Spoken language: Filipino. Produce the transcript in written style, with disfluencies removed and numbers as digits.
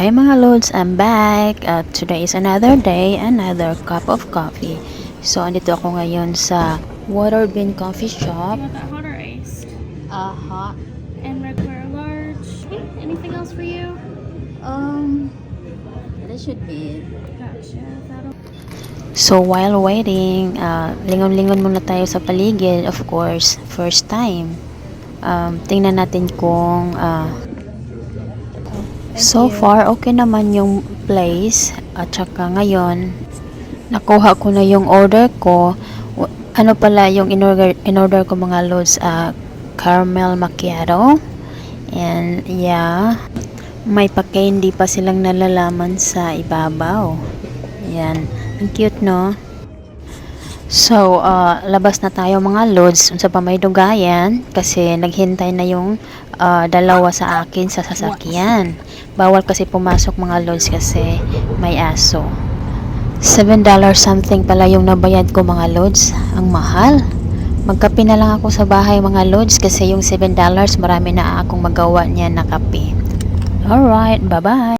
Hey mga lods, I'm back. Today is another day, another cup of coffee. So, andito ako ngayon sa Water Bean Coffee Shop. You want that hot or iced? Hot. And regular large. Okay, anything else for you? That should be it. Gotcha. That'll... So, while waiting, lingon-lingon muna tayo sa paligid, of course, first time. Tingnan natin kung so far, okay naman yung place. At saka ngayon, nakuha ko na yung order ko. Ano pala yung in-order ko mga loads? Caramel macchiato. And yeah, may pa-candy pa silang nalalaman sa ibabaw. Yan. Ang cute, no? So, labas na tayo mga loads sa pa may dugayan kasi naghintay na yung dalawa sa akin sa sasakyan. Bawal kasi pumasok mga loads kasi may aso. $7 something pala yung nabayad ko mga loads. Ang mahal. Magkape na lang ako sa bahay mga loads kasi yung $7 marami na akong magawa niya na kape. Alright, bye-bye.